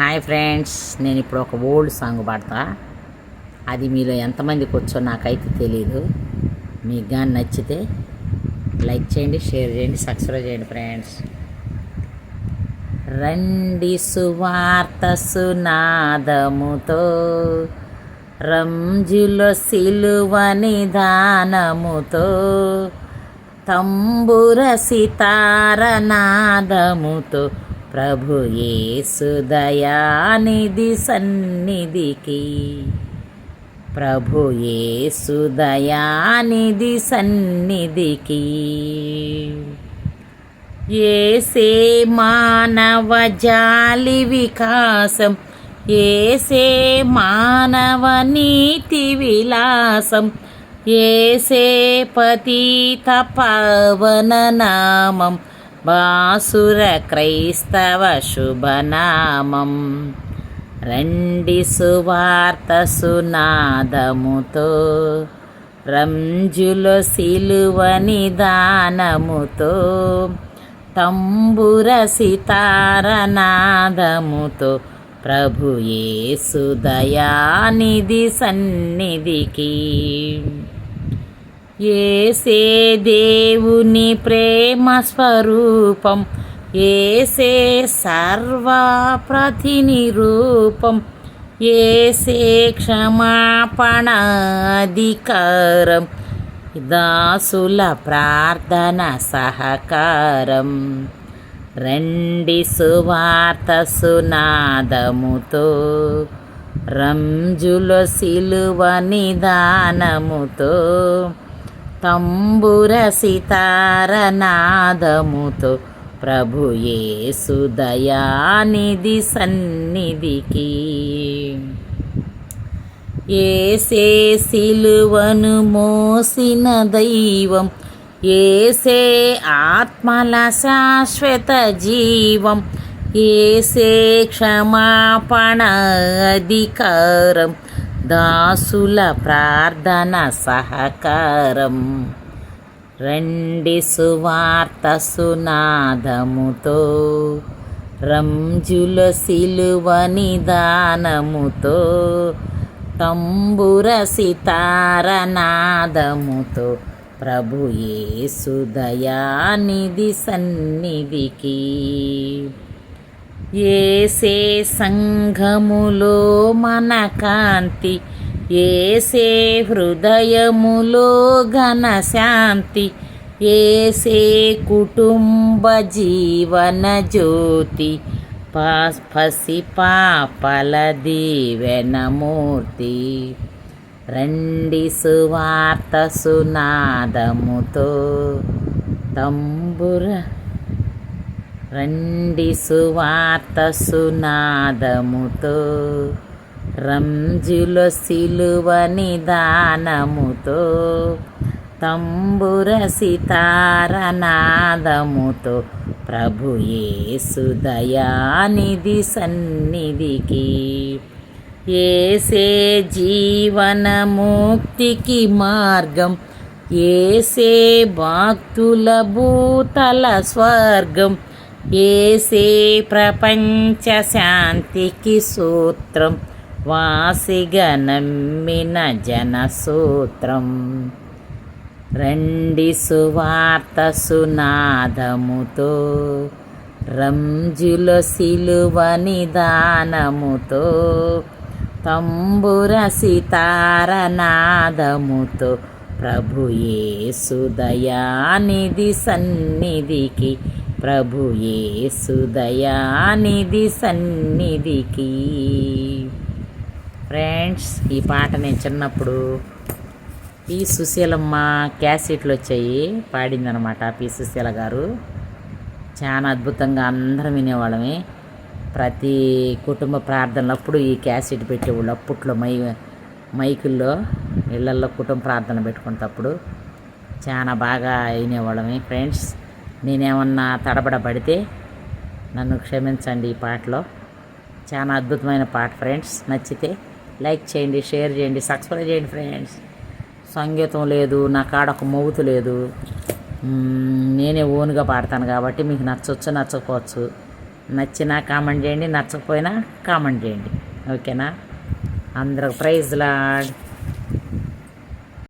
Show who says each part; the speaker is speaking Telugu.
Speaker 1: హాయ్ ఫ్రెండ్స్, నేను ఇప్పుడు ఒక ఓల్డ్ సాంగ్ పాడతా. అది మీలో ఎంతమందికి వచ్చో నాకైతే తెలీదు. మీకు కానీ నచ్చితే లైక్ చేయండి, షేర్ చేయండి, సబ్స్క్రైబ్ చేయండి ఫ్రెండ్స్. రండి సువార్త సునాదముతో, రంజులో సిలువ నిదానముతో, తంబుర సితార నాదముతో ప్రభు యేసు దయానిధి సన్నిధికి, ప్రభు యేసు దయానిధి సన్నిధికి. యేసే మానవ జాలి వికాసం, యేసే మానవ నీతి విలాసం, యేసే పతిత పావన నామం, బాసుర క్రైస్తవ శుభనామం. రండి సువార్త సునాదముతో, రంజులో సిలువ నిదానముతో, తంబుర సితార నాదముతో ప్రభు యేసు దయానిధి సన్నిధికి. యేసే దేవుని ప్రేమ స్వరూపం, యేసే సర్వ ప్రతినిరూపం, యేసే క్షమాపణ అధికారం, దాసుల ప్రార్థన సహకారం. రండి సువార్త సునాదముతో, రంజులో సిలువ నిదానముతో, తంబుర సితార నాదముతో ప్రభు యేసు దయానిధి సన్నిధికి. యేసే సిలువను మోసిన దైవం, యేసే ఆత్మల శాశ్వత జీవం, యేసే క్షమాపణ అధికారం, దాసుల ప్రార్థన సహకారం. రండి సువార్త సునాదముతో, రంజులో సిలువ నిదానముతో, తంబుర సితార నాదముతో ప్రభు యేసు దయానిధి సన్నిధికి. యేసే సంఘములో మన కాంతి, యేసే హృదయములో ఘన శాంతి, యేసే కుటుంబ జీవన జ్యోతి, పసి పాపల దీవెనమూర్తి. రండి సువార్త సునాదముతో, తంబుర రండి సువార్త సునాదముతో, రంజులో సిలువ నిదానముతో, తంబుర సితార నాదముతో ప్రభు యేసు దయానిధి సన్నిధికి. యేసే జీవన ముక్తికి మార్గం, యేసే భక్తుల భూతల స్వర్గం, యేసే ప్రపంచ శాంతికి సూత్రం, వాసిగా నమ్మిన జన సూత్రం. రండి సువార్త సునాదముతో, రంజులో సిలువ నిదానముతో, తంబుర సితార నాదముతో ప్రభు యేసు దయానిధి సన్నిధికి, ప్రభు యేసు దయానిధి సన్నిధికి. ఫ్రెండ్స్, ఈ పాట నేను చిన్నప్పుడు పి సుశీలమ్మ క్యాసెట్లు వచ్చాయి, పాడిందనమాట పి సుశీల గారు. చాలా అద్భుతంగా అందరం వినేవాళ్ళమే. ప్రతి కుటుంబ ప్రార్థనలప్పుడు ఈ క్యాసెట్ పెట్టేవాళ్ళు. అప్పట్లో మైకుల్లో ఇళ్లల్లో కుటుంబ ప్రార్థన పెట్టుకునేటప్పుడు చాలా బాగా వినేవాళ్ళమే. ఫ్రెండ్స్, నేనేమన్నా తడబడబడితే నన్ను క్షమించండి. ఈ పాటలో చాలా అద్భుతమైన పాట ఫ్రెండ్స్. నచ్చితే లైక్ చేయండి, షేర్ చేయండి, సబ్స్క్రైబ్ చేయండి ఫ్రెండ్స్. సంగీతం లేదు, నా కాడ ఒక మౌతు లేదు, నేనే ఓన్గా పాడతాను కాబట్టి మీకు నచ్చవచ్చు నచ్చకపోవచ్చు. నచ్చినా కామెంట్ చేయండి, నచ్చకపోయినా కామెంట్ చేయండి. ఓకేనా? అందరూ ప్రైజ్ లాడ్.